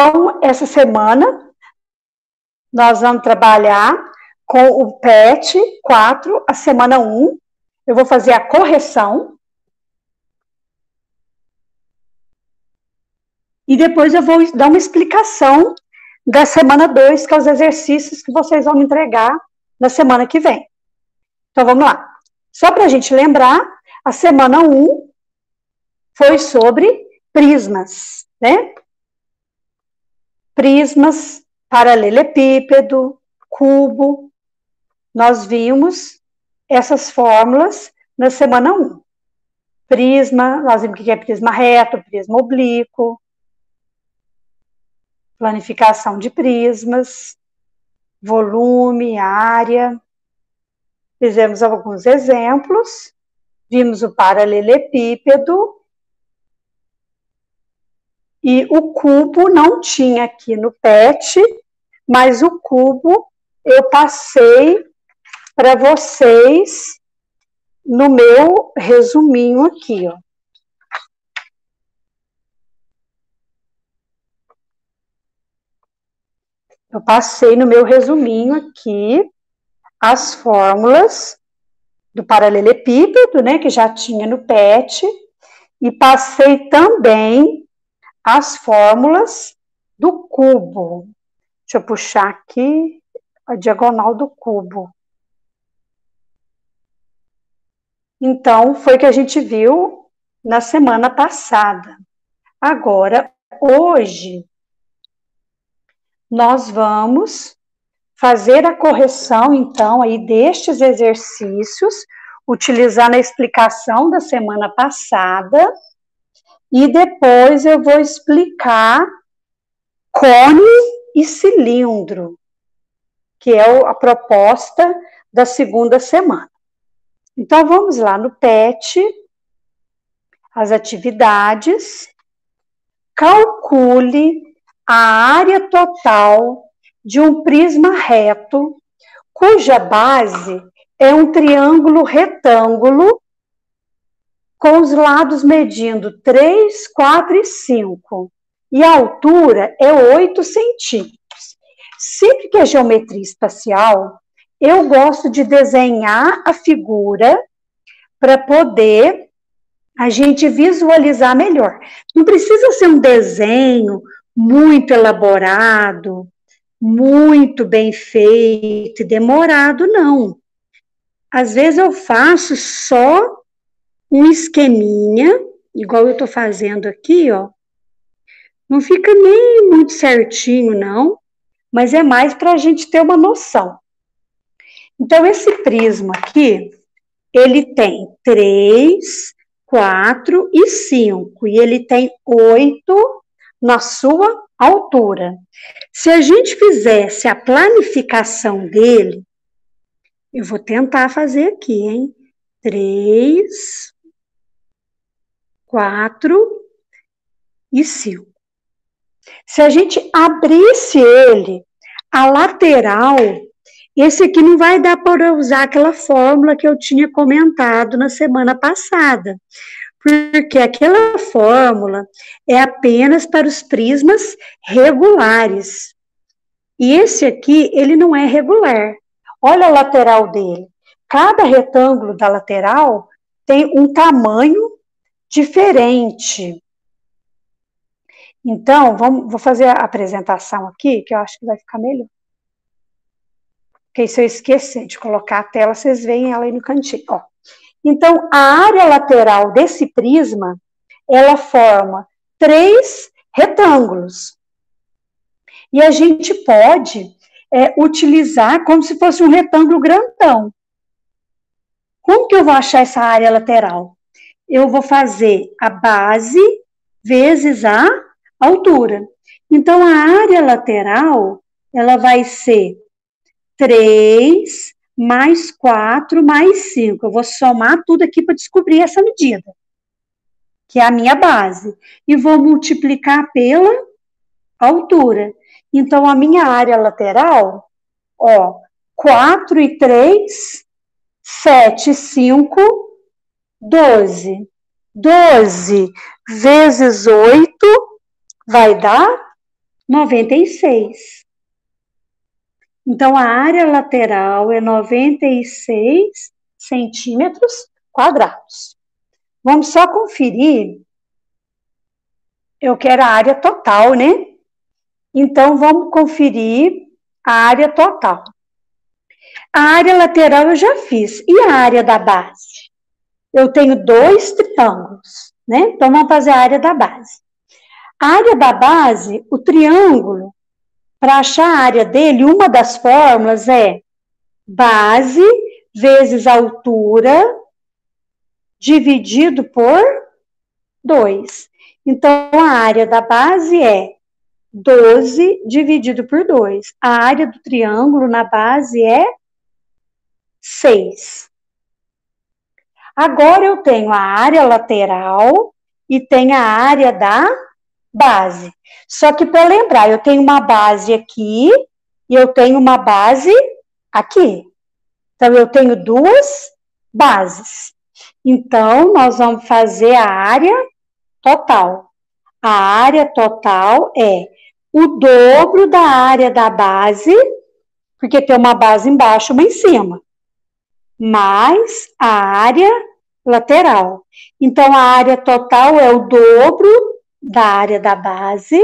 Então, essa semana, nós vamos trabalhar com o PET 4, a semana 1. Eu vou fazer a correção. E depois eu vou dar uma explicação da semana 2, que é os exercícios que vocês vão me entregar na semana que vem. Então, vamos lá. Só para a gente lembrar, a semana 1 foi sobre prismas, né? Prismas, paralelepípedo, cubo. Nós vimos essas fórmulas na semana 1. Prisma, nós vimos o que é prisma reto, prisma oblíquo, planificação de prismas, volume, área. Fizemos alguns exemplos, vimos o paralelepípedo, e o cubo não tinha aqui no PET, mas o cubo eu passei para vocês no meu resuminho aqui, ó. Eu passei no meu resuminho aqui as fórmulas do paralelepípedo, né, que já tinha no PET, e passei também as fórmulas do cubo. Deixa eu puxar aqui a diagonal do cubo. Então, foi o que a gente viu na semana passada. Agora, hoje, nós vamos fazer a correção, então, aí destes exercícios, utilizar na explicação da semana passada, e depois eu vou explicar cone e cilindro, que é a proposta da segunda semana. Então, vamos lá no PET, as atividades, calcule a área total de um prisma reto, cuja base é um triângulo retângulo, com os lados medindo 3, 4 e 5, e a altura é 8 centímetros. Sempre que é geometria espacial, eu gosto de desenhar a figura para poder a gente visualizar melhor. Não precisa ser um desenho muito elaborado, muito bem feito e demorado, não. Às vezes eu faço só um esqueminha, igual eu estou fazendo aqui, ó. Não fica nem muito certinho, não, mas é mais para a gente ter uma noção. Então, esse prisma aqui, ele tem 3, 4 e 5, e ele tem 8 na sua altura. Se a gente fizesse a planificação dele, eu vou tentar fazer aqui, hein? 3, 4 e 5. Se a gente abrisse ele, a lateral, esse aqui não vai dar para usar aquela fórmula que eu tinha comentado na semana passada, porque aquela fórmula é apenas para os prismas regulares. E esse aqui, ele não é regular. Olha a lateral dele. Cada retângulo da lateral tem um tamanho diferente. Então, vou fazer a apresentação aqui, que eu acho que vai ficar melhor. Porque se eu esquecer de colocar a tela, vocês veem ela aí no cantinho. Ó. Então, a área lateral desse prisma, ela forma 3 retângulos. E a gente pode utilizar como se fosse um retângulo grandão. Como que eu vou achar essa área lateral? Eu vou fazer a base vezes a altura. Então, a área lateral, ela vai ser 3 mais 4 mais 5. Eu vou somar tudo aqui para descobrir essa medida, que é a minha base. E vou multiplicar pela altura. Então, a minha área lateral, ó, 4 e 3, 7 e 5, 12. 12 vezes 8 vai dar 96. Então, a área lateral é 96 centímetros quadrados. Vamos só conferir. Eu quero a área total, né? Então, vamos conferir a área total. A área lateral eu já fiz. E a área da base? Eu tenho 2 triângulos, né? Então, vamos fazer a área da base. A área da base, o triângulo, para achar a área dele, uma das fórmulas é base vezes altura dividido por 2. Então, a área da base é 12 dividido por 2. A área do triângulo na base é 6. Agora eu tenho a área lateral e tenho a área da base. Só que para lembrar, eu tenho uma base aqui e eu tenho uma base aqui. Então, eu tenho 2 bases. Então, nós vamos fazer a área total. A área total é o dobro da área da base, porque tem uma base embaixo e uma em cima, mais a área lateral. Então, a área total é o dobro da área da base,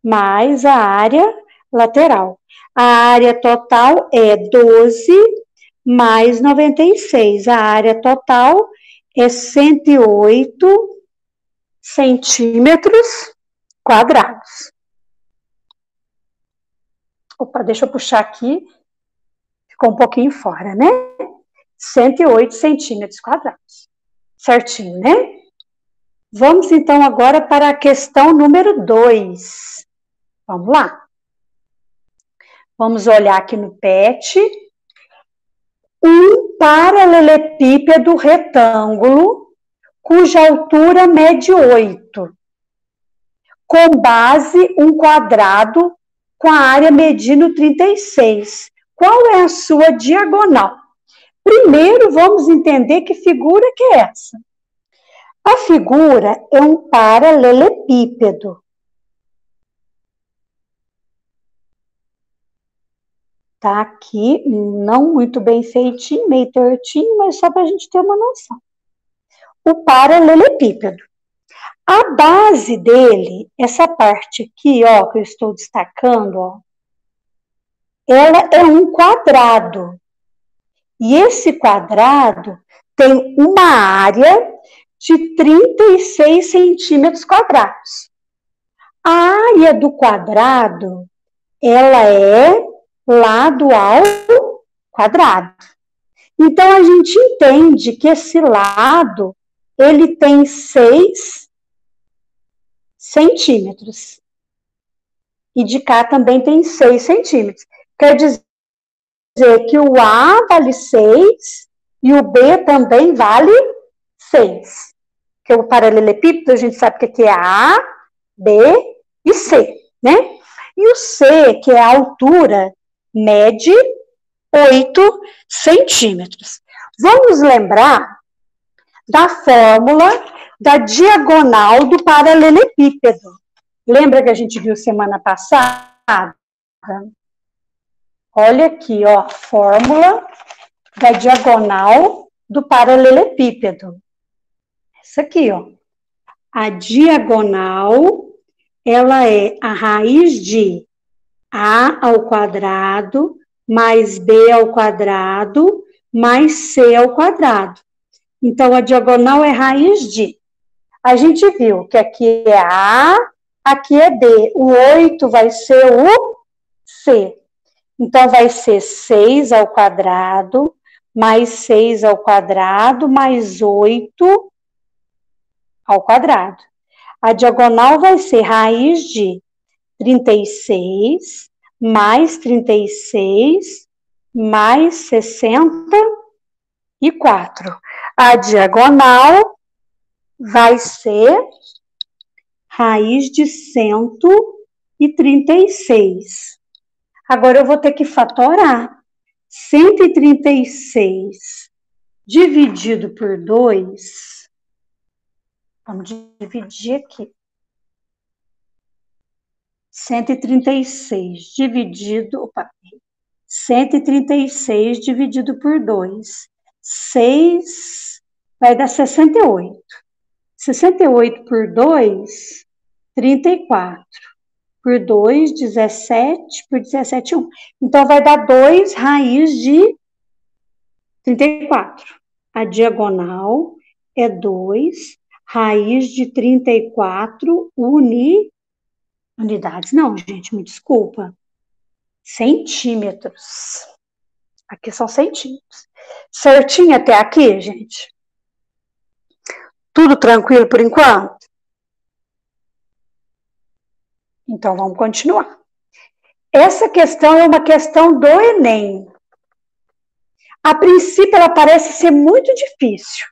mais a área lateral. A área total é 12 mais 96. A área total é 108 centímetros quadrados. Opa, deixa eu puxar aqui. Ficou um pouquinho fora, né? 108 centímetros quadrados. Certinho, né? Vamos, então, agora para a questão número 2. Vamos lá. Vamos olhar aqui no PET. Um paralelepípedo retângulo, cuja altura mede 8, com base um quadrado com a área medindo 36. Qual é a sua diagonal? Primeiro, vamos entender que figura que é essa. A figura é um paralelepípedo. Tá aqui, não muito bem feitinho, meio tortinho, mas só para a gente ter uma noção. O paralelepípedo. A base dele, essa parte aqui, ó, que eu estou destacando, ó, ela é um quadrado. E esse quadrado tem uma área de 36 centímetros quadrados. A área do quadrado, ela é lado ao quadrado. Então, a gente entende que esse lado, ele tem 6 centímetros. E de cá também tem 6 centímetros. Quer dizer que o A vale 6 e o B também vale 6. Porque o paralelepípedo, a gente sabe que aqui é A, B e C, né? E o C, que é a altura, mede 8 centímetros. Vamos lembrar da fórmula da diagonal do paralelepípedo. Lembra que a gente viu semana passada? Olha aqui, ó, a fórmula da diagonal do paralelepípedo. Essa aqui, ó. A diagonal, ela é a raiz de A ao quadrado mais B ao quadrado mais C ao quadrado. Então, a diagonal é raiz de. A gente viu que aqui é A, aqui é B. O 8 vai ser o C. Então, vai ser 6 ao quadrado, mais 6 ao quadrado, mais 8 ao quadrado. A diagonal vai ser raiz de 36, mais 36, mais 64. A diagonal vai ser raiz de 136. Agora eu vou ter que fatorar. 136 dividido por 2. Vamos dividir aqui. 136 dividido... Opa, 136 dividido por 2. 6 vai dar 68. 68 por 2, 34. Por 2, 17. Por 17, 1. Então, vai dar 2 raiz de 34. A diagonal é 2 raiz de 34 unidades. Não, gente, me desculpa. Centímetros. Aqui são centímetros. Certinho até aqui, gente? Tudo tranquilo por enquanto? Então, vamos continuar. Essa questão é uma questão do Enem. A princípio, ela parece ser muito difícil,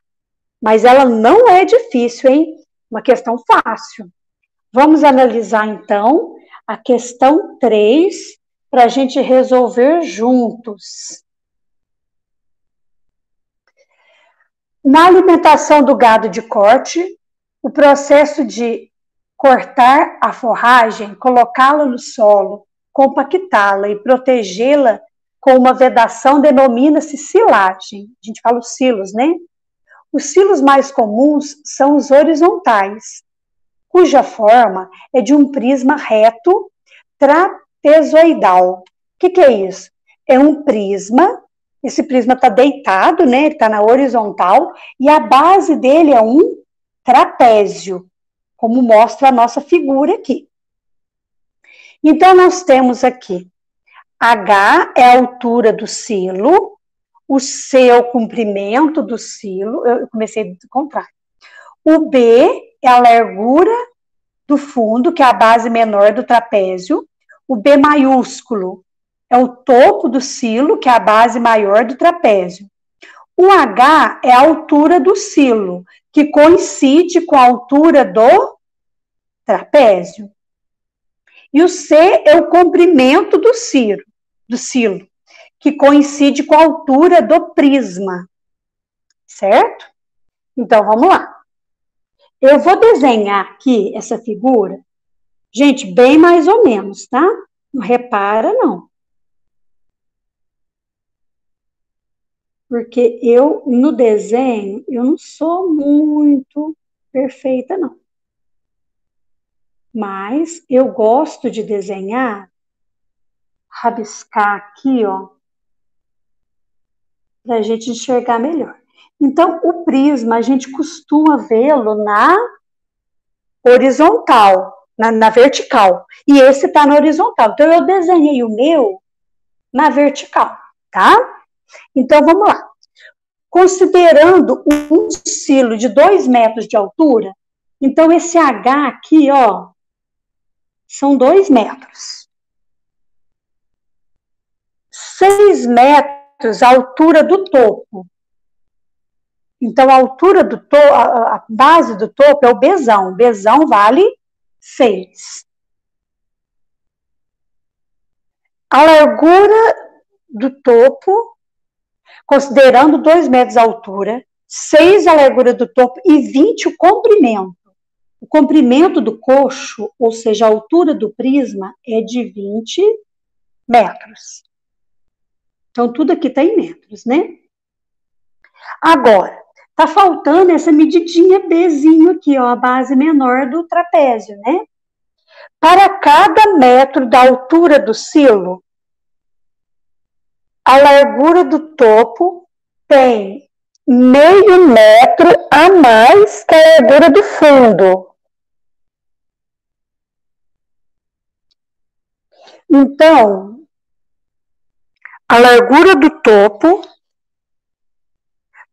mas ela não é difícil, hein? Uma questão fácil. Vamos analisar, então, a questão 3, para a gente resolver juntos. Na alimentação do gado de corte, o processo de cortar a forragem, colocá-la no solo, compactá-la e protegê-la com uma vedação denomina-se silagem. A gente fala os silos, né? Os silos mais comuns são os horizontais, cuja forma é de um prisma reto trapezoidal. O que é isso? É um prisma, esse prisma está deitado, né? Ele está na horizontal, e a base dele é um trapézio, como mostra a nossa figura aqui. Então, nós temos aqui, H é a altura do silo, o C é o comprimento do silo, eu comecei do contrário. O B é a largura do fundo, que é a base menor do trapézio. O B maiúsculo é o topo do silo, que é a base maior do trapézio. O H é a altura do silo, que coincide com a altura do trapézio. E o C é o comprimento do silo, que coincide com a altura do prisma. Certo? Então, vamos lá. Eu vou desenhar aqui essa figura, gente, bem mais ou menos, tá? Não repara, não. Porque eu, no desenho, eu não sou muito perfeita, não. Mas eu gosto de desenhar, rabiscar aqui, ó, para a gente enxergar melhor. Então, o prisma, a gente costuma vê-lo na horizontal, na vertical. E esse está na horizontal. Então, eu desenhei o meu na vertical, tá? Então, vamos lá. Considerando um silo de 2 metros de altura, então esse H aqui, ó, são 2 metros. 6 metros a altura do topo. Então, a altura do topo, a base do topo é o Bzão. Bzão vale 6. A largura do topo, considerando 2 metros a altura, 6 a largura do topo e 20 o comprimento. O comprimento do coxo, ou seja, a altura do prisma, é de 20 metros. Então, tudo aqui está em metros, né? Agora, tá faltando essa medidinha Bzinho aqui, ó, a base menor do trapézio, né? Para cada metro da altura do silo, a largura do topo tem meio metro a mais que a largura do fundo. Então, a largura do topo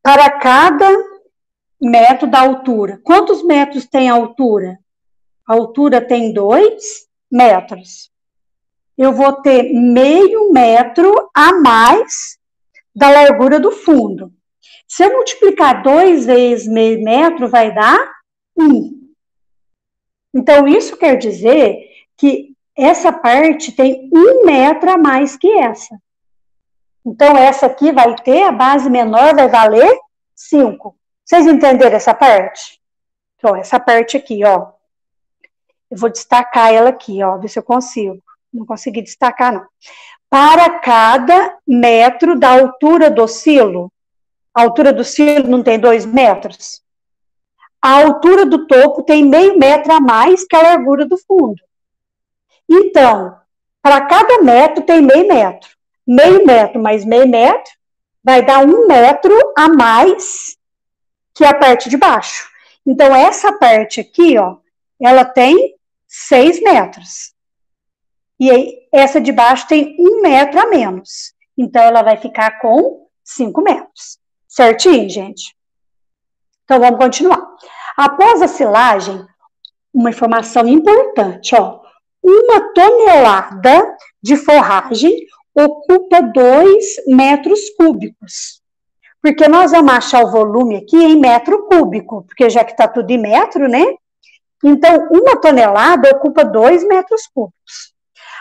para cada metro da altura. Quantos metros tem a altura? A altura tem 2 metros. Eu vou ter meio metro a mais da largura do fundo. Se eu multiplicar 2 vezes meio metro, vai dar 1. Então, isso quer dizer que essa parte tem 1 metro a mais que essa. Então, essa aqui vai ter, a base menor vai valer 5. Vocês entenderam essa parte? Então, essa parte aqui, ó. Eu vou destacar ela aqui, ó, ver se eu consigo. Não consegui destacar, não. Para cada metro da altura do silo, a altura do silo não tem 2 metros? A altura do topo tem meio metro a mais que a largura do fundo. Então, para cada metro tem meio metro. Meio metro mais meio metro vai dar 1 metro a mais que a parte de baixo. Então, essa parte aqui, ó, ela tem 6 metros. E aí, essa de baixo tem 1 metro a menos. Então, ela vai ficar com 5 metros. Certinho, gente? Então, vamos continuar. Após a silagem, uma informação importante, ó. 1 tonelada de forragem ocupa 2 metros cúbicos. Porque nós vamos achar o volume aqui em metro cúbico, porque já que está tudo em metro, né? Então, 1 tonelada ocupa 2 metros cúbicos.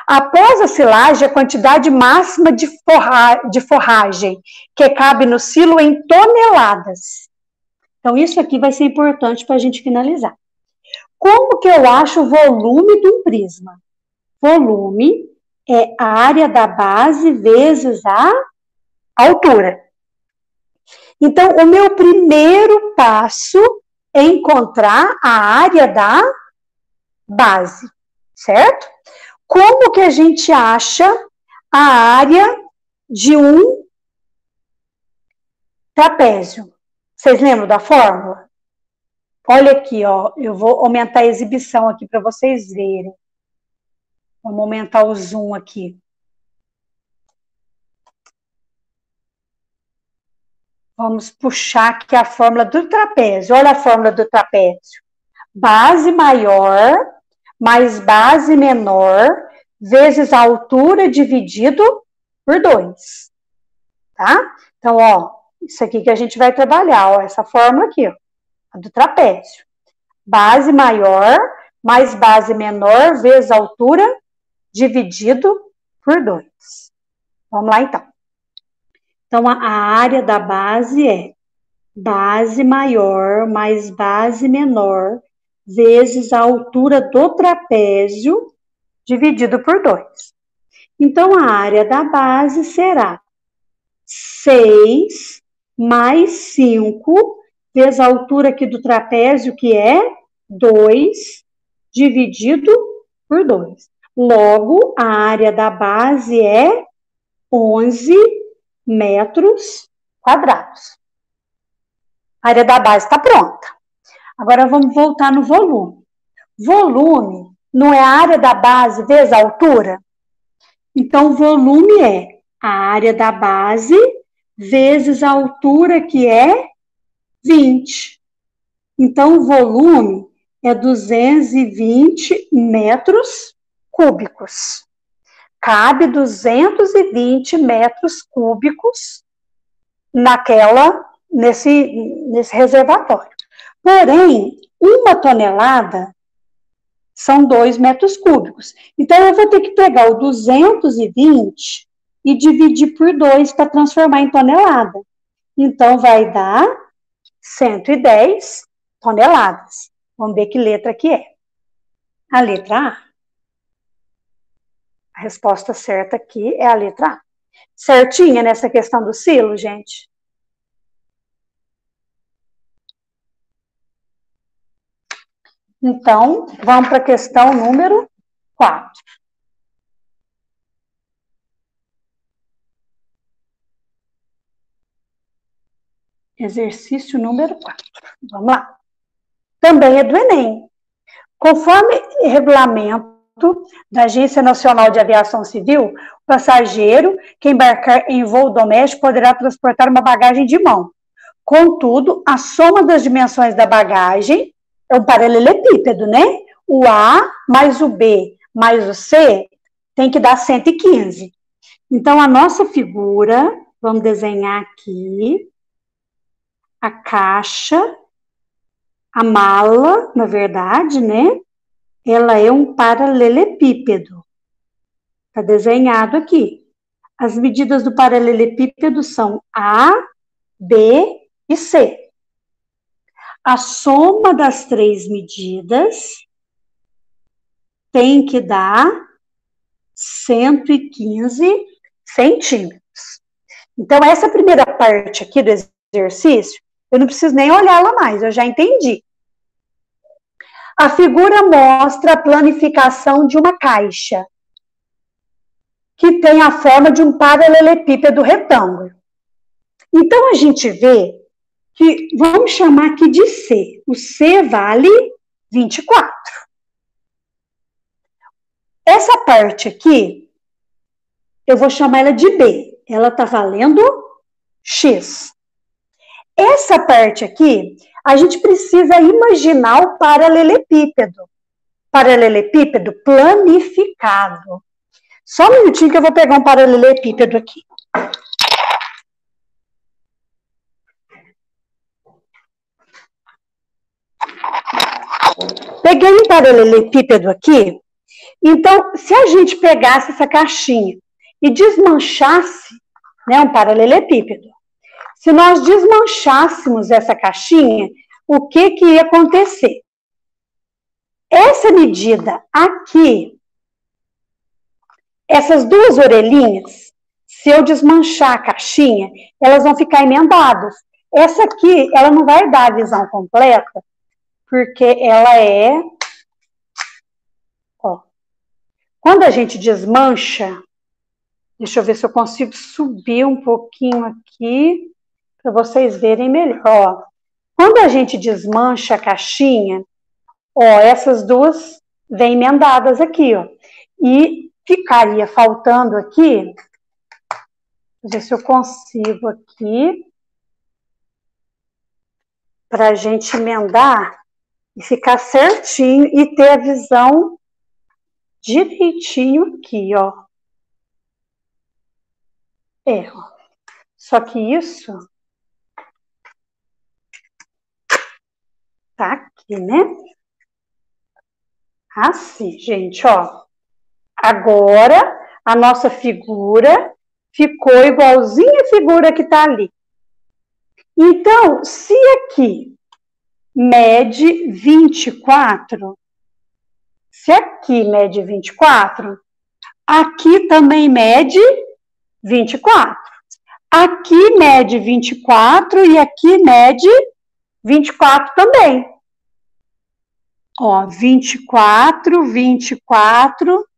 Após a silagem, a quantidade máxima de forragem que cabe no silo em toneladas. Então, isso aqui vai ser importante para a gente finalizar. Como que eu acho o volume de um prisma? Volume é a área da base vezes a altura. Então, o meu primeiro passo é encontrar a área da base, certo? Como que a gente acha a área de um trapézio? Vocês lembram da fórmula? Olha aqui, ó, eu vou aumentar a exibição aqui para vocês verem. Vamos aumentar o zoom aqui. Vamos puxar aqui a fórmula do trapézio. Olha a fórmula do trapézio. Base maior mais base menor vezes a altura dividido por 2. Tá? Então, ó, isso aqui que a gente vai trabalhar, ó, essa fórmula aqui, ó, a do trapézio. Base maior mais base menor vezes a altura dividido por 2. Vamos lá, então. Então, a área da base é base maior mais base menor vezes a altura do trapézio dividido por 2. Então, a área da base será 6 mais 5 vezes a altura aqui do trapézio, que é 2, dividido por 2. Logo, a área da base é 11 metros quadrados. A área da base está pronta. Agora, vamos voltar no volume. Volume não é a área da base vezes a altura? Então, volume é a área da base vezes a altura, que é 20. Então, o volume é 220 metros cúbicos. Cabe 220 metros cúbicos nesse reservatório. Porém, 1 tonelada são 2 metros cúbicos. Então, eu vou ter que pegar o 220 e dividir por 2 para transformar em tonelada. Então, vai dar 110 toneladas. Vamos ver que letra que é. A letra A. A resposta certa aqui é a letra A. Certinha nessa questão do silo, gente? Então, vamos para a questão número 4. Exercício número 4. Vamos lá. Também é do Enem. Conforme regulamento da Agência Nacional de Aviação Civil, o passageiro que embarcar em voo doméstico poderá transportar uma bagagem de mão. Contudo, a soma das dimensões da bagagem é um paralelepípedo, né? O A mais o B mais o C tem que dar 115. Então, a nossa figura, vamos desenhar aqui a caixa, a mala, na verdade, né? Ela é um paralelepípedo. Está desenhado aqui. As medidas do paralelepípedo são A, B e C. A soma das 3 medidas tem que dar 115 centímetros. Então, essa primeira parte aqui do exercício, eu não preciso nem olhá-la mais, eu já entendi. A figura mostra a planificação de uma caixa, que tem a forma de um paralelepípedo retângulo. Então, a gente vê que, vamos chamar aqui de C. O C vale 24. Essa parte aqui, eu vou chamar ela de B. Ela está valendo X. Essa parte aqui, a gente precisa imaginar o paralelepípedo. Paralelepípedo planificado. Só um minutinho que eu vou pegar um paralelepípedo aqui. Peguei um paralelepípedo aqui. Então, se a gente pegasse essa caixinha e desmanchasse, né, um paralelepípedo, se nós desmanchássemos essa caixinha, o que ia acontecer? Essa medida aqui, essas duas orelhinhas, se eu desmanchar a caixinha, elas vão ficar emendadas. Essa aqui, ela não vai dar a visão completa, porque ela é... Ó, quando a gente desmancha, deixa eu ver se eu consigo subir um pouquinho aqui, para vocês verem melhor. Ó, quando a gente desmancha a caixinha, ó, essas duas vêm emendadas aqui, ó. E ficaria faltando aqui, vou ver se eu consigo aqui, para a gente emendar e ficar certinho e ter a visão direitinho aqui, ó. Ó. Só que isso tá aqui, né? Assim, gente, ó. Agora, a nossa figura ficou igualzinha a figura que tá ali. Então, se aqui mede 24, se aqui mede 24, aqui também mede 24. Aqui mede 24 e aqui mede 24 também. Ó, 24, 24,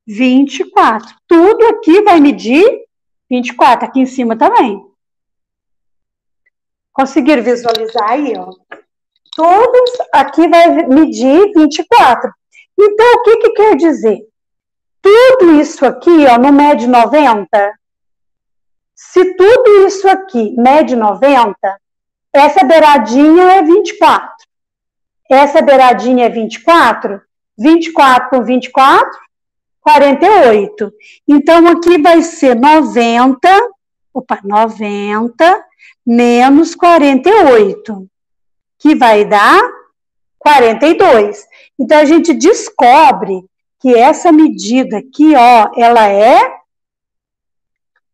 24. Tudo aqui vai medir 24, aqui em cima também. Conseguiram visualizar aí, ó? Todos aqui vai medir 24. Então, o que quer dizer? Tudo isso aqui, ó, não mede 90? Se tudo isso aqui mede 90, essa beiradinha é 24. Essa beiradinha é 24. 24 com 24, 48. Então, aqui vai ser 90 menos 48, que vai dar 42. Então, a gente descobre que essa medida aqui, ó, ela é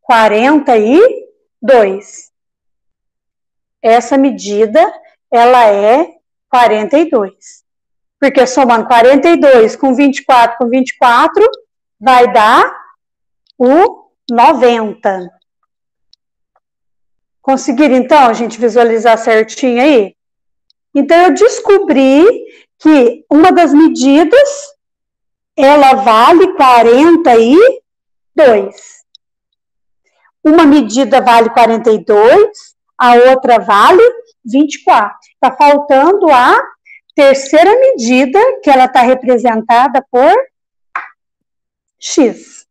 42. Essa medida, ela é 42. Porque somando 42 com 24 com 24, vai dar o 90. Conseguiram, então, a gente visualizar certinho aí? Então, eu descobri que uma das medidas, ela vale 42. Uma medida vale 42, a outra vale 24. Está faltando a terceira medida, que ela está representada por X.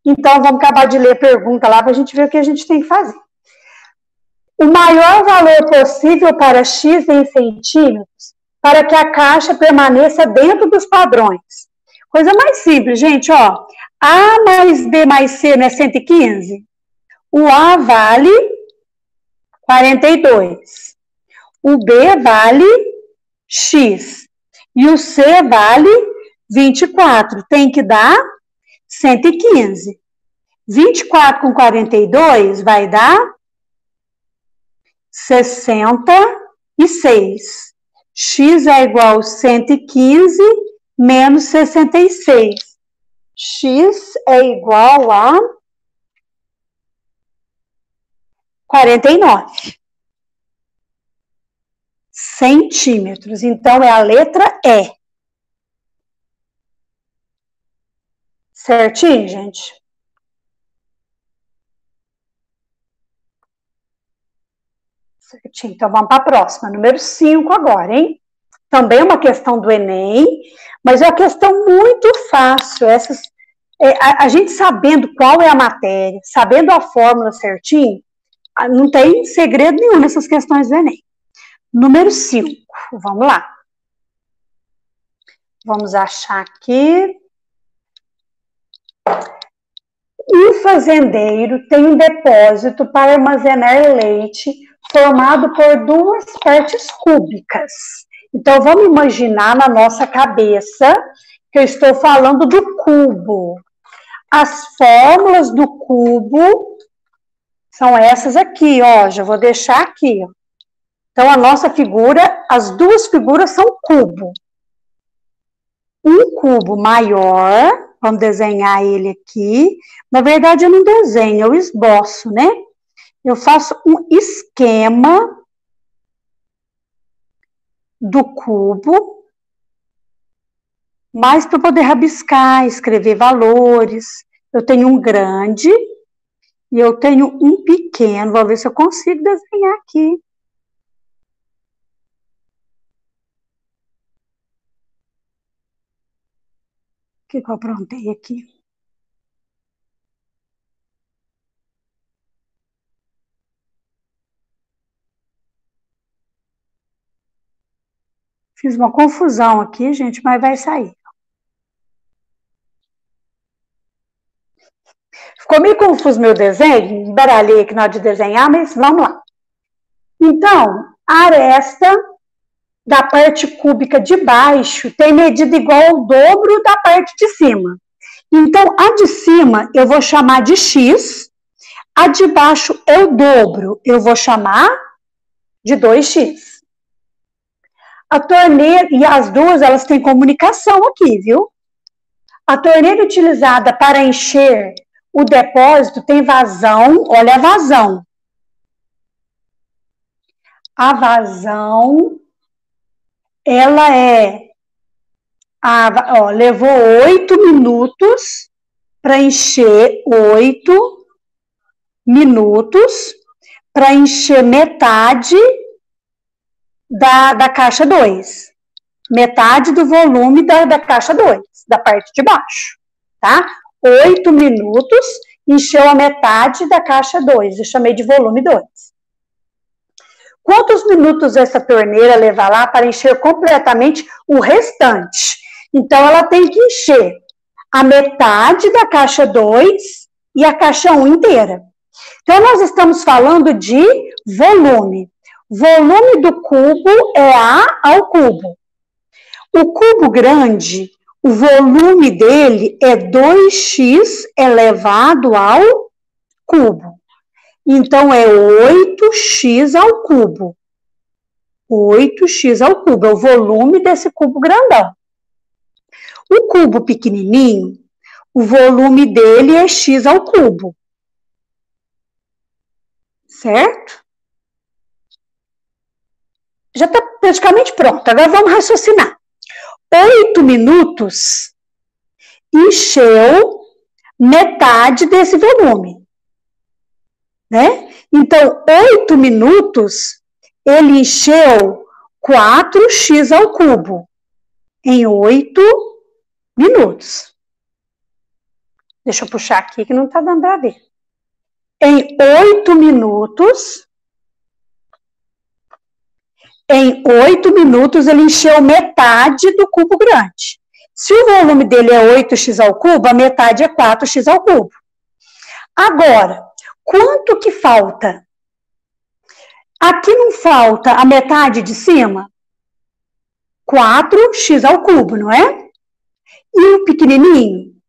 Então, vamos acabar de ler a pergunta lá para a gente ver o que a gente tem que fazer. O maior valor possível para X em centímetros, para que a caixa permaneça dentro dos padrões. Coisa mais simples, gente, ó. A mais B mais C não é 115? O A vale 42. O B vale X. E o C vale 24. Tem que dar 115. 24 com 42 vai dar 66. X é igual a 115 menos 66. X é igual a 49 centímetros. Então, é a letra E. Certinho, gente? Certinho. Então, vamos para a próxima. Número 5 agora, hein? Também é uma questão do Enem, mas é uma questão muito fácil. A gente sabendo qual é a matéria, sabendo a fórmula certinho, não tem segredo nenhum nessas questões do Enem. Número 5, vamos lá. Vamos achar aqui. Um fazendeiro tem um depósito para armazenar leite formado por 2 partes cúbicas. Então, vamos imaginar na nossa cabeça que eu estou falando do cubo. As fórmulas do cubo são essas aqui, ó. Já vou deixar aqui, ó. Então, a nossa figura, as duas figuras são cubo. Um cubo maior, vamos desenhar ele aqui. Na verdade, eu não desenho, eu esboço, né? Eu faço um esquema do cubo, mas para poder rabiscar, escrever valores. Eu tenho um grande e eu tenho um pequeno. Vou ver se eu consigo desenhar aqui. O que eu aprontei aqui? Fiz uma confusão aqui, gente, mas vai sair. Ficou meio confuso meu desenho, embaralhei aqui na hora de desenhar, mas vamos lá. Então, a aresta da parte cúbica de baixo tem medida igual ao dobro da parte de cima. Então, a de cima eu vou chamar de X, a de baixo é o dobro, eu vou chamar de 2x. A torneira, e as duas, elas têm comunicação aqui, viu? A torneira utilizada para encher o depósito tem vazão, olha a vazão. A vazão, ela levou 8 minutos para encher, 8 minutos para encher metade da caixa 2. Metade do volume da caixa 2, da parte de baixo, tá? 8 minutos, encheu a metade da caixa 2, eu chamei de volume 2. Quantos minutos essa torneira leva lá para encher completamente o restante? Então, ela tem que encher a metade da caixa 2 e a caixa 1 inteira. Então, nós estamos falando de volume. Volume do cubo é A ao cubo. O cubo grande, o volume dele é 2x elevado ao cubo. Então, é 8x ao cubo. 8x ao cubo é o volume desse cubo grandão. O cubo pequenininho, o volume dele é x ao cubo. Certo? Já está praticamente pronto. Agora vamos raciocinar. 8 minutos encheu metade desse volume, né? Então, 8 minutos, ele encheu 4x ao cubo em 8 minutos. Deixa eu puxar aqui que não está dando para ver. Em 8 minutos, ele encheu metade do cubo grande. Se o volume dele é 8x ao cubo, a metade é 4x ao cubo. Agora, quanto que falta? Aqui não falta a metade de cima? 4x ao cubo, não é? E o pequenininho?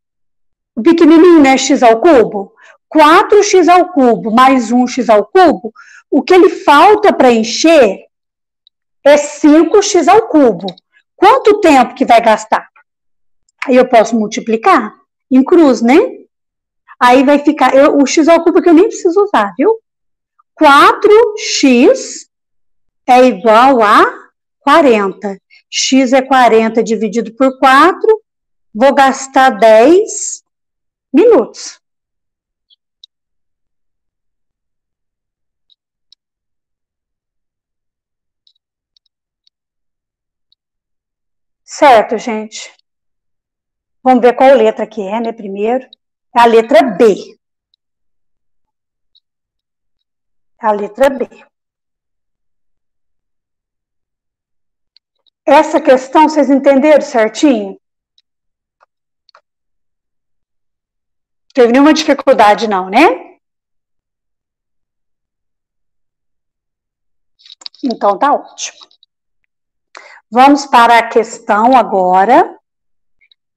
O pequenininho não é x ao cubo? 4x ao cubo mais 1x ao cubo, o que ele falta para encher é 5x ao cubo. Quanto tempo que vai gastar? Aí eu posso multiplicar em cruz, né? Aí vai ficar, o x ao cubo que eu nem preciso usar, viu? 4x é igual a 40. X é 40 dividido por 4, vou gastar 10 minutos. Certo, gente? Vamos ver qual letra que é, né, primeiro. É a letra B. A letra B. Essa questão, vocês entenderam certinho? Não teve nenhuma dificuldade não, né? Então tá ótimo. Vamos para a questão agora,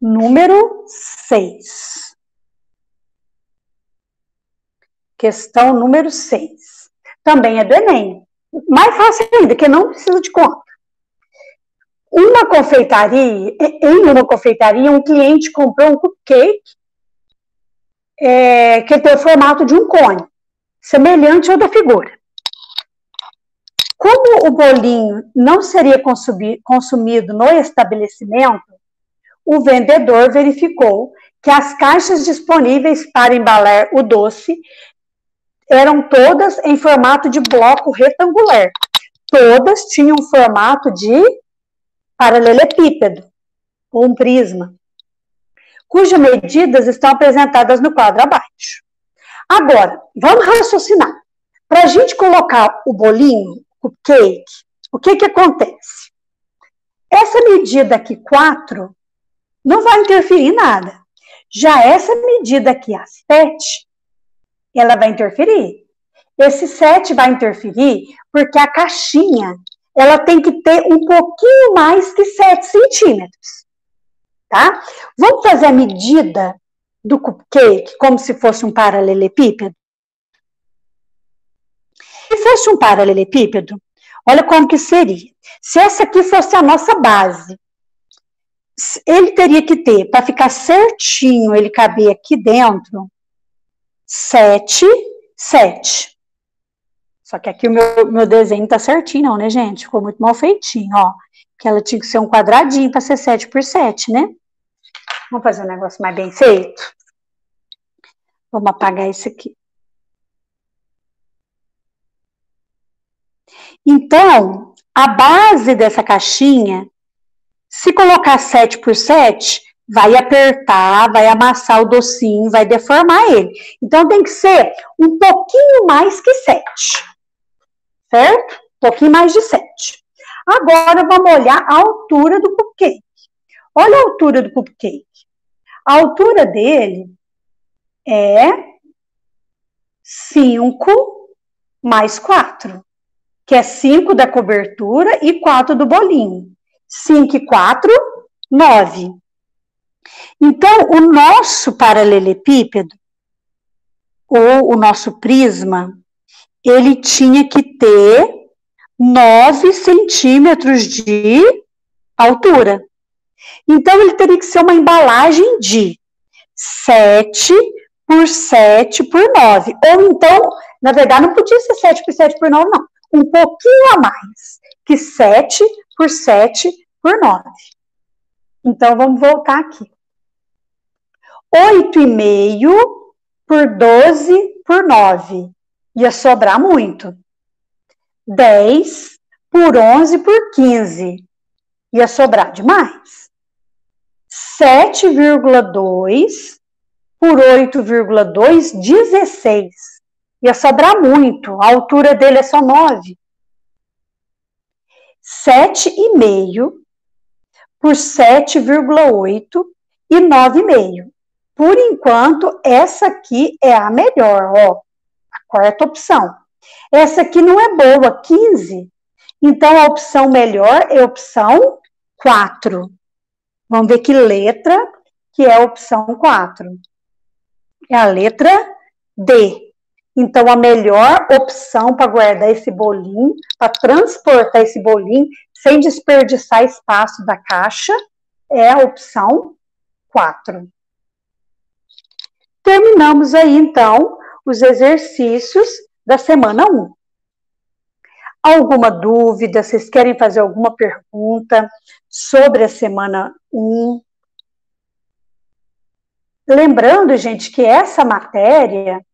número 6. Questão número 6. Também é do Enem. Mais fácil ainda, que não precisa de conta. Em uma confeitaria, um cliente comprou um cupcake que tem o formato de um cone, semelhante ao da figura. Como o bolinho não seria consumido no estabelecimento, o vendedor verificou que as caixas disponíveis para embalar o doce eram todas em formato de bloco retangular. Todas tinham formato de paralelepípedo, ou um prisma, cujas medidas estão apresentadas no quadro abaixo. Agora, vamos raciocinar. Para a gente colocar o bolinho, o cupcake, o que acontece? Essa medida aqui, 4, não vai interferir em nada. Já essa medida aqui, a 7, ela vai interferir. Esse 7 vai interferir porque a caixinha, ela tem que ter um pouquinho mais que 7 centímetros. Tá? Vamos fazer a medida do cupcake como se fosse um paralelepípedo? Se fosse um paralelepípedo, olha como que seria. Se essa aqui fosse a nossa base, ele teria que ter, para ficar certinho, ele caber aqui dentro, 7, 7. Só que aqui o meu desenho tá certinho, não, né, gente? Ficou muito mal feitinho, ó. Porque ela tinha que ser um quadradinho para ser 7 por 7, né? Vamos fazer um negócio mais bem feito? Vamos apagar esse aqui. Então, a base dessa caixinha, se colocar 7 por 7, vai apertar, vai amassar o docinho, vai deformar ele. Então, tem que ser um pouquinho mais que 7. Certo? Um pouquinho mais de 7. Agora, vamos olhar a altura do cupcake. Olha a altura do cupcake. A altura dele é 5 mais 4, que é 5 da cobertura e 4 do bolinho. 5 e 4, 9. Então, o nosso paralelepípedo, ou o nosso prisma, ele tinha que ter 9 centímetros de altura. Então, ele teria que ser uma embalagem de 7 por 7 por 9. Ou então, na verdade, não podia ser 7 por 7 por 9, não. Um pouquinho a mais que 7 por 7 por 9. Então, vamos voltar aqui. 8,5 por 12 por 9. Ia sobrar muito. 10 por 11 por 15. Ia sobrar demais. 7,2 por 8,2, 16. Ia sobrar muito. A altura dele é só 9. 7,5 por 7,8 e 9,5. Por enquanto, essa aqui é a melhor, ó. A quarta opção. Essa aqui não é boa, 15. Então, a opção melhor é a opção 4. Vamos ver que letra que é a opção 4. É a letra D. Então, a melhor opção para guardar esse bolinho, para transportar esse bolinho, sem desperdiçar espaço da caixa, é a opção 4. Terminamos aí, então, os exercícios da semana 1. Alguma dúvida? Vocês querem fazer alguma pergunta sobre a semana 1? Lembrando, gente, que essa matéria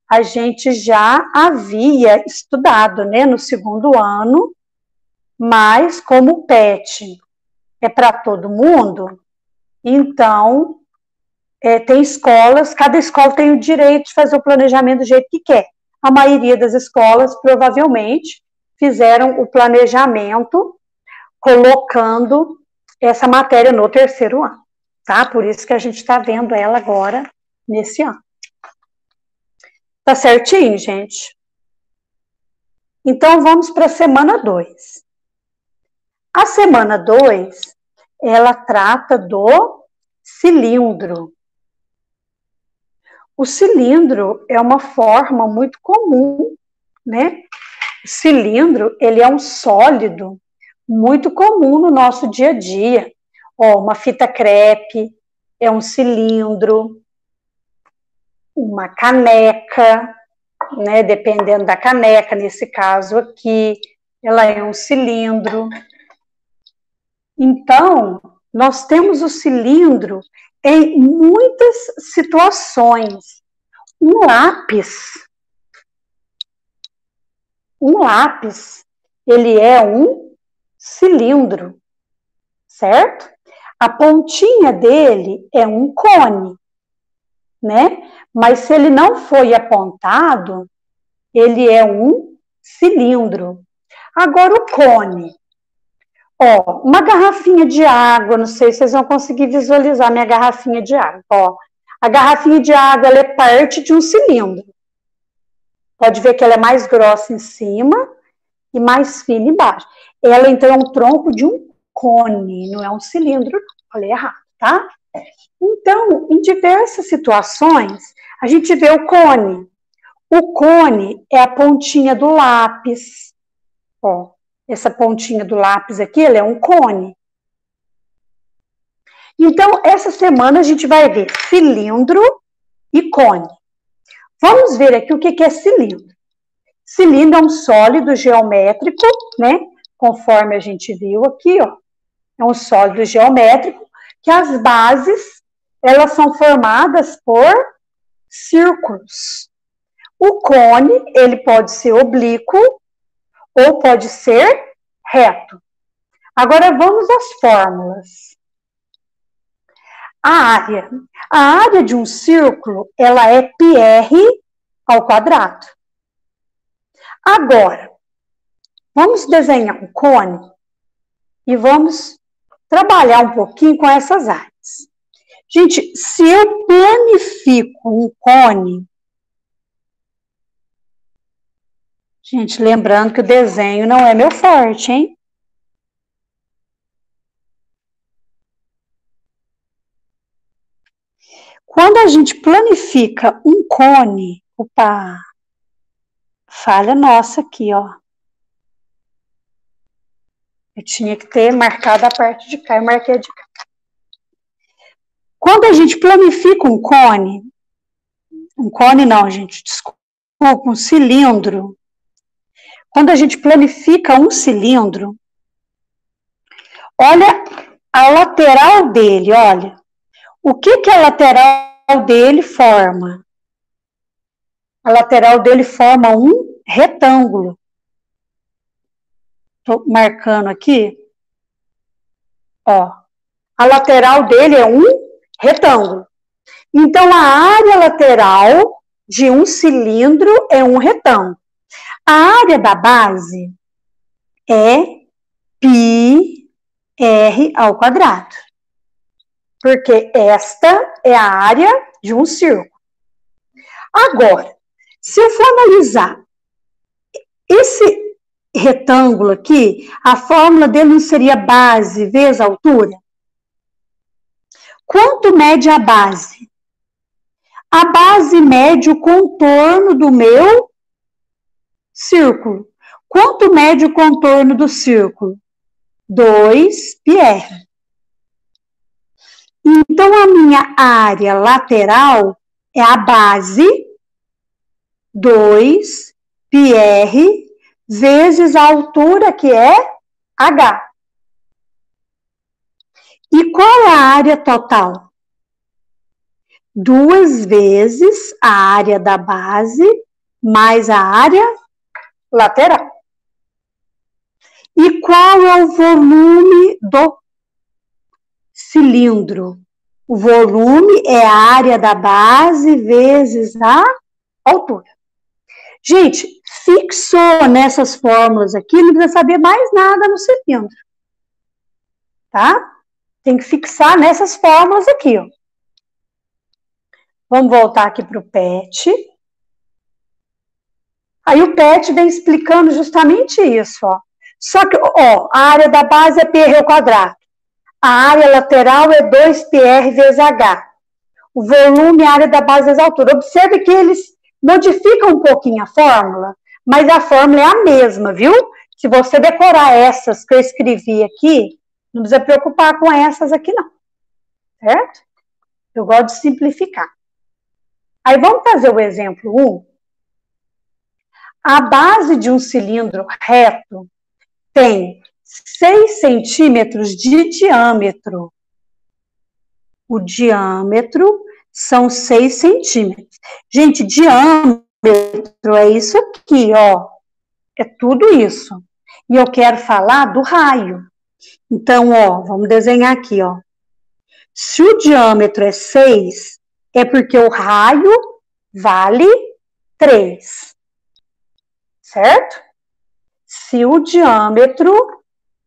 a gente já havia estudado, né, no segundo ano, mas como o PET é para todo mundo, então tem escolas, cada escola tem o direito de fazer o planejamento do jeito que quer. A maioria das escolas, provavelmente, fizeram o planejamento colocando essa matéria no terceiro ano, tá? Por isso que a gente está vendo ela agora, nesse ano. Tá certinho, gente? Então, vamos para a semana 2. A semana 2, ela trata do cilindro. O cilindro é uma forma muito comum, né? O cilindro, ele é um sólido muito comum no nosso dia a dia. Ó, uma fita crepe é um cilindro, uma caneca, né? Dependendo da caneca, nesse caso aqui, ela é um cilindro. Então, nós temos o cilindro em muitas situações. Um lápis, ele é um cilindro, certo? A pontinha dele é um cone, né? Mas se ele não foi apontado, ele é um cilindro. Agora o cone. Ó, uma garrafinha de água, não sei se vocês vão conseguir visualizar minha garrafinha de água. Ó, a garrafinha de água, ela é parte de um cilindro. Pode ver que ela é mais grossa em cima e mais fina embaixo. Ela, então, é um tronco de um cone, não é um cilindro. Falei errado, tá? Então, em diversas situações, a gente vê o cone. O cone é a pontinha do lápis. Ó, essa pontinha do lápis aqui, ela é um cone. Então, essa semana a gente vai ver cilindro e cone. Vamos ver aqui o que é cilindro. Cilindro é um sólido geométrico, né? Conforme a gente viu aqui, ó. É um sólido geométrico que as bases, elas são formadas por círculos. O cone, ele pode ser oblíquo ou pode ser reto. Agora vamos às fórmulas. A área de um círculo, ela é πr ao quadrado. Agora, vamos desenhar um cone e vamos trabalhar um pouquinho com essas áreas. Gente, se eu planifico um cone, gente, lembrando que o desenho não é meu forte, hein? Quando a gente planifica um cone, opa, falha nossa aqui, ó. Eu tinha que ter marcado a parte de cá, eu marquei a de cá. Quando a gente planifica um cone não, gente, desculpa, um cilindro. Quando a gente planifica um cilindro, olha a lateral dele, olha. O que a lateral dele forma? A lateral dele forma um retângulo. Estou marcando aqui. Ó, a lateral dele é um retângulo. Então, a área lateral de um cilindro é um retângulo. A área da base é πr ao quadrado. Porque esta é a área de um círculo. Agora, se eu for analisar esse retângulo aqui, a fórmula dele não seria base vezes altura? Quanto mede a base? A base mede o contorno do meu círculo. Quanto mede o contorno do círculo? 2πr. Então, a minha área lateral é a base 2πr vezes a altura, que é h. E qual é a área total? 2 vezes a área da base mais a área lateral. E qual é o volume do cilindro? O volume é a área da base vezes a altura. Gente, fixou nessas fórmulas aqui, não precisa saber mais nada no cilindro. Tá? Tem que fixar nessas fórmulas aqui, ó. Vamos voltar aqui para o PET. Aí o PET vem explicando justamente isso, ó. Só que, ó, a área da base é πr ao quadrado. A área lateral é 2πr vezes h. O volume é a área da base vezes a altura. Observe que eles modificam um pouquinho a fórmula, mas a fórmula é a mesma, viu? Se você decorar essas que eu escrevi aqui, não precisa preocupar com essas aqui, não. Certo? Eu gosto de simplificar. Aí vamos fazer o exemplo 1. A base de um cilindro reto tem 6 centímetros de diâmetro. O diâmetro são 6 centímetros. Gente, diâmetro é isso aqui, ó. É tudo isso. E eu quero falar do raio. Então, ó, vamos desenhar aqui, ó. Se o diâmetro é 6, é porque o raio vale 3. Certo? Se o diâmetro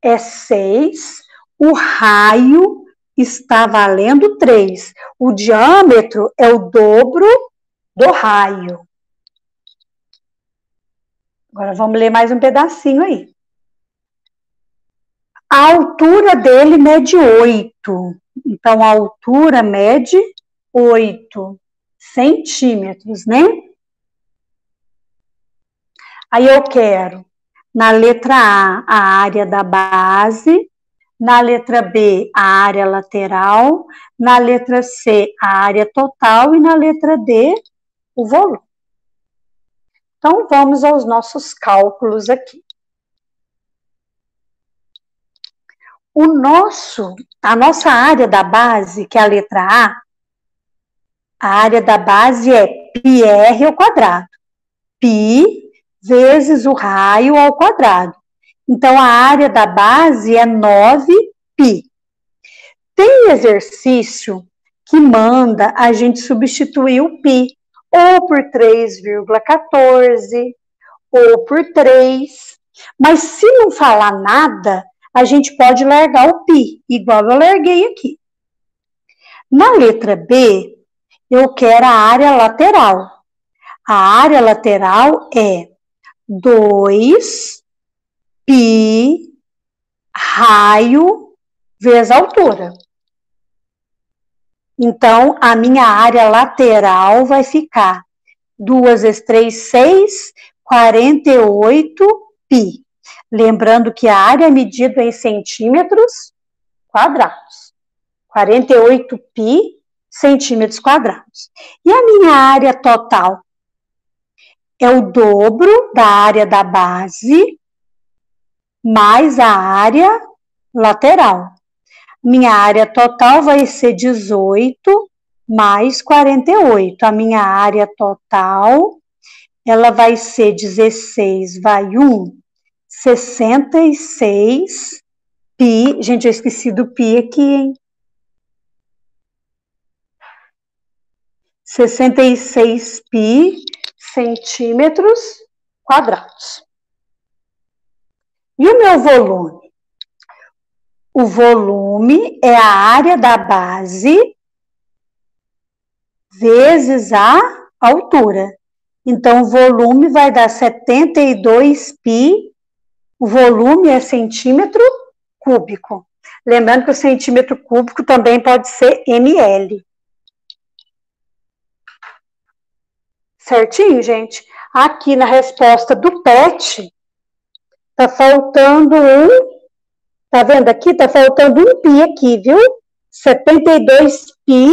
é 6, o raio está valendo 3. O diâmetro é o dobro do raio. Agora vamos ler mais um pedacinho aí. A altura dele mede 8. Então, a altura mede 8 centímetros, né? Aí eu quero, na letra A, a área da base, na letra B, a área lateral, na letra C, a área total e na letra D, o volume. Então, vamos aos nossos cálculos aqui. A nossa área da base, que é a letra A área da base é πr ao quadrado. Π vezes o raio ao quadrado. Então, a área da base é 9π. Tem exercício que manda a gente substituir o π, ou por 3,14, ou por 3. Mas se não falar nada, a gente pode largar o π, igual eu larguei aqui. Na letra B, eu quero a área lateral. A área lateral é 2π raio vezes a altura. Então, a minha área lateral vai ficar 2 vezes 3, 6, 48π. Lembrando que a área é medida em centímetros quadrados. 48π centímetros quadrados. E a minha área total? É o dobro da área da base mais a área lateral. Minha área total vai ser 18 mais 48. A minha área total, ela vai ser 16, vai 1, 66 π. Gente, eu esqueci do π aqui, hein? 66π centímetros quadrados. E o meu volume? O volume é a área da base vezes a altura. Então, o volume vai dar 72π. O volume é centímetro cúbico. Lembrando que o centímetro cúbico também pode ser ml. Certinho, gente? Aqui na resposta do PET, tá faltando tá vendo aqui? Tá faltando um π aqui, viu? 72π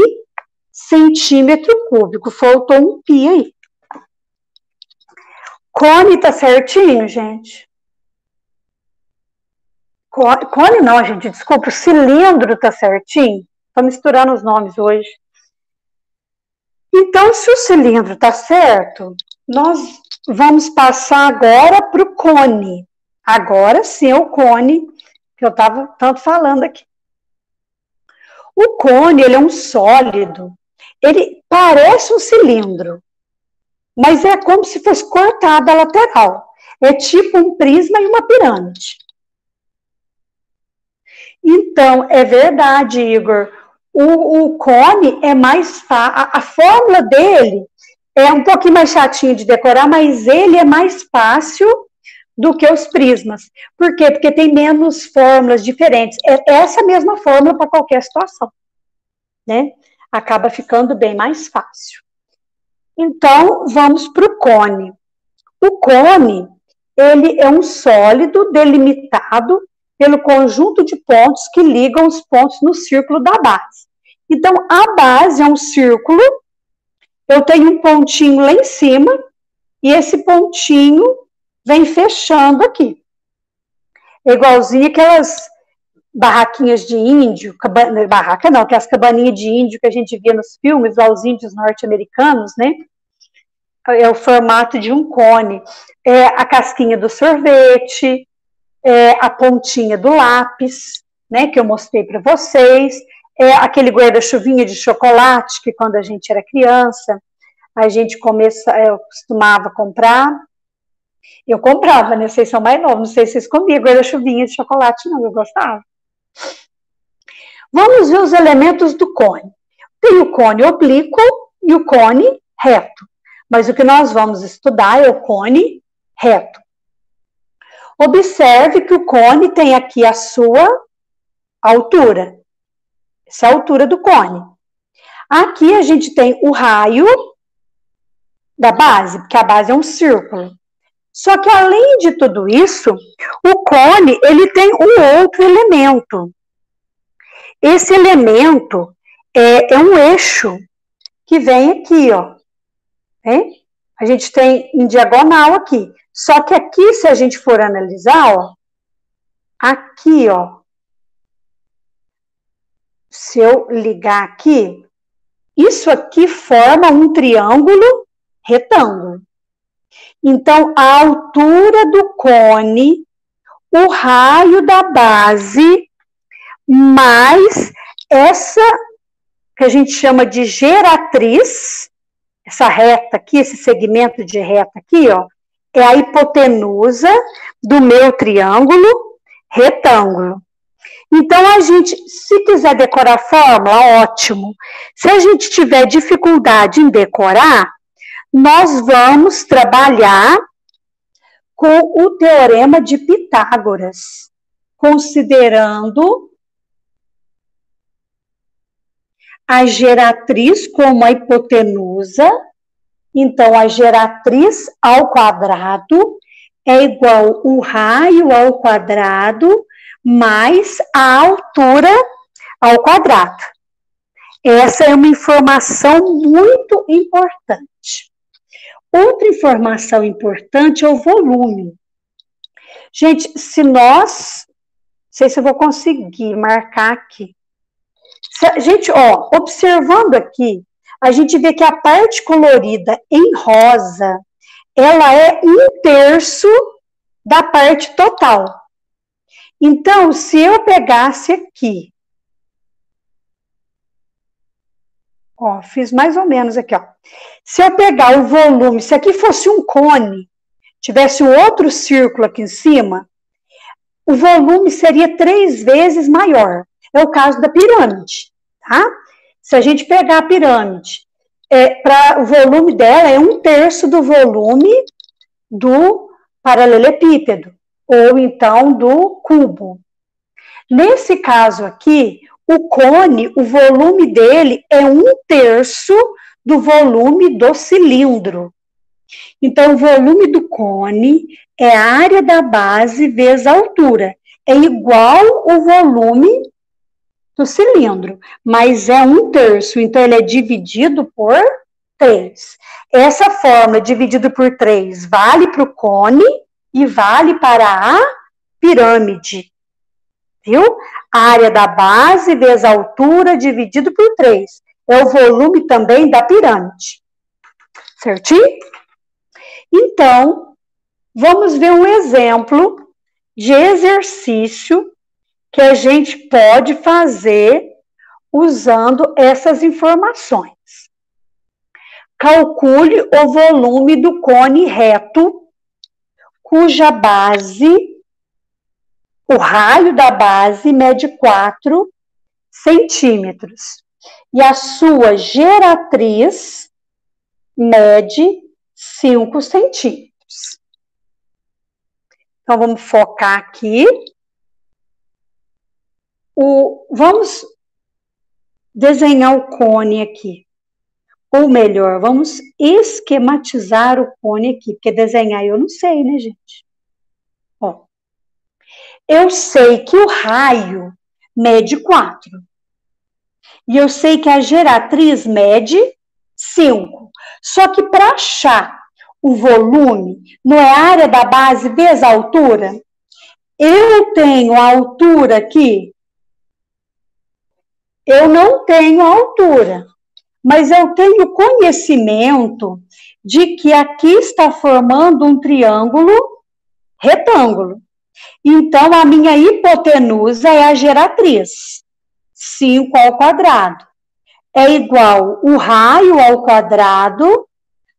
centímetro cúbico. Faltou um pi aí. Cone tá certinho, gente? Cone não, gente, desculpa, o cilindro tá certinho? Tô misturando os nomes hoje. Então, se o cilindro tá certo, nós vamos passar agora para o cone. Agora sim é o cone que eu estava tanto falando aqui. O cone, ele é um sólido, ele parece um cilindro, mas é como se fosse cortada a lateral. É tipo um prisma e uma pirâmide. Então, é verdade, Igor. O cone é mais fácil, a fórmula dele é um pouquinho mais chatinho de decorar, mas ele é mais fácil do que os prismas. Por quê? Porque tem menos fórmulas diferentes. É essa mesma fórmula para qualquer situação, né? Acaba ficando bem mais fácil. Então, vamos para o cone. O cone, ele é um sólido delimitado pelo conjunto de pontos que ligam os pontos no círculo da base. Então, a base é um círculo, eu tenho um pontinho lá em cima, e esse pontinho vem fechando aqui. É igualzinho aquelas barraquinhas de índio, barraca não, aquelas cabaninhas de índio que a gente via nos filmes, lá os índios norte-americanos, né? É o formato de um cone. É a casquinha do sorvete, é a pontinha do lápis, né, que eu mostrei para vocês, é aquele guarda-chuvinha de chocolate que quando a gente era criança, a gente eu costumava comprar. Eu comprava, né? Vocês são mais novos, não sei se vocês comiam guarda-chuvinha de chocolate, não, eu gostava. Vamos ver os elementos do cone. Tem o cone oblíquo e o cone reto, mas o que nós vamos estudar é o cone reto. Observe que o cone tem aqui a sua altura. Essa é a altura do cone. Aqui a gente tem o raio da base, porque a base é um círculo. Só que além de tudo isso, o cone, ele tem um outro elemento. Esse elemento é um eixo que vem aqui, ó. Né? A gente tem em diagonal aqui. Só que aqui, se a gente for analisar, ó, aqui, ó, se eu ligar aqui, isso aqui forma um triângulo retângulo. Então, a altura do cone, o raio da base, mais essa que a gente chama de geratriz, essa reta aqui, esse segmento de reta aqui, ó, é a hipotenusa do meu triângulo retângulo. Então, a gente, se quiser decorar a fórmula, ótimo. Se a gente tiver dificuldade em decorar, nós vamos trabalhar com o teorema de Pitágoras, considerando a geratriz como a hipotenusa. Então, a geratriz ao quadrado é igual o raio ao quadrado mais a altura ao quadrado. Essa é uma informação muito importante. Outra informação importante é o volume. Gente, não sei se eu vou conseguir marcar aqui. Gente, ó, observando aqui, a gente vê que a parte colorida em rosa, ela é 1/3 da parte total. Então, se eu pegasse aqui, ó, fiz mais ou menos aqui, ó. Se eu pegar o volume, se aqui fosse um cone, tivesse um outro círculo aqui em cima, o volume seria 3 vezes maior. É o caso da pirâmide, tá? Se a gente pegar a pirâmide, o volume dela é 1/3 do volume do paralelepípedo, ou então do cubo. Nesse caso aqui, o cone, o volume dele é 1/3 do volume do cilindro. Então, o volume do cone é a área da base vezes a altura. É igual o volume do cilindro, mas é 1/3, então ele é dividido por 3. Essa fórmula dividido por 3 vale para o cone e vale para a pirâmide, viu? A área da base vezes a altura dividido por 3. É o volume também da pirâmide. Certinho? Então, vamos ver um exemplo de exercício que a gente pode fazer usando essas informações. Calcule o volume do cone reto, cuja base, o raio da base mede 4 centímetros. E a sua geratriz mede 5 centímetros. Então, vamos focar aqui. Vamos desenhar o cone aqui. Ou melhor, vamos esquematizar o cone aqui, porque desenhar eu não sei, né, gente? Ó, eu sei que o raio mede 4. E eu sei que a geratriz mede 5. Só que para achar o volume, não é a área da base vezes a altura? Eu tenho a altura aqui? Eu não tenho a altura, mas eu tenho conhecimento de que aqui está formando um triângulo retângulo. Então, a minha hipotenusa é a geratriz, 5 ao quadrado. É igual o raio ao quadrado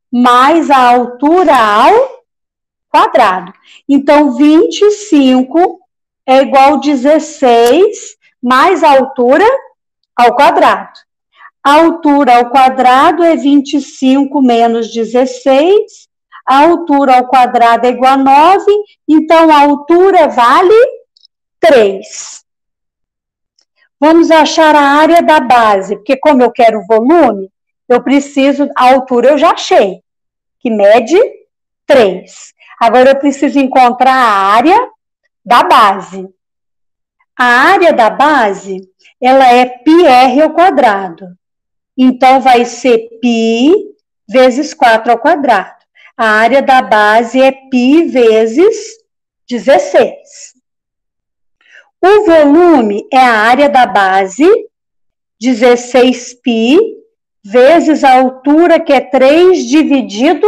mais a altura ao quadrado. Então, 25 é igual a 16 mais a altura ao quadrado. A altura ao quadrado é 25 menos 16. A altura ao quadrado é igual a 9. Então, a altura vale 3. Vamos achar a área da base, porque como eu quero o volume, eu preciso, a altura eu já achei, que mede 3. Agora eu preciso encontrar a área da base. A área da base, ela é πr ao quadrado. Então, vai ser π vezes 4 ao quadrado. A área da base é π vezes 16. O volume é a área da base, 16π, vezes a altura, que é 3, dividido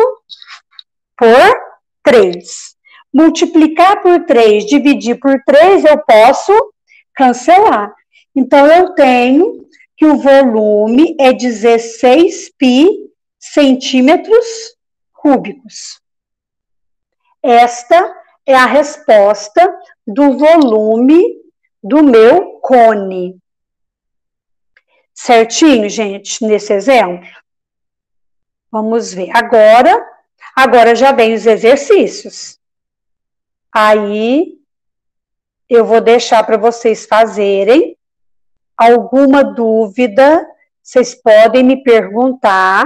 por 3. Multiplicar por 3, dividir por 3, eu posso cancelar. Então, eu tenho que o volume é 16π centímetros cúbicos. Esta é a resposta do volume do meu cone. Certinho, gente, nesse exemplo? Vamos ver. Agora já vem os exercícios. Aí, eu vou deixar para vocês fazerem. Alguma dúvida, vocês podem me perguntar.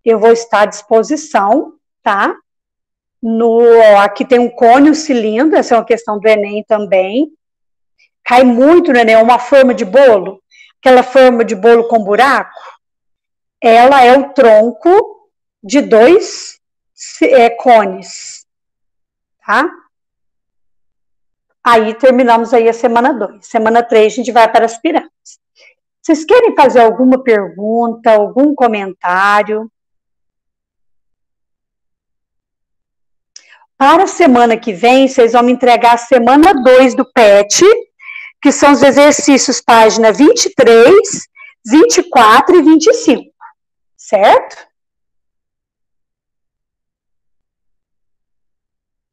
Eu vou estar à disposição, tá? Aqui tem um cone, um cilindro, essa é uma questão do Enem também. Cai muito no Enem, uma forma de bolo, aquela forma de bolo com buraco, ela é o tronco de 2 cones, tá? Aí terminamos aí a semana 2. Semana 3 a gente vai para as pirâmides. Vocês querem fazer alguma pergunta, algum comentário? Para a semana que vem, vocês vão me entregar a semana 2 do PET, que são os exercícios página 23, 24 e 25, certo?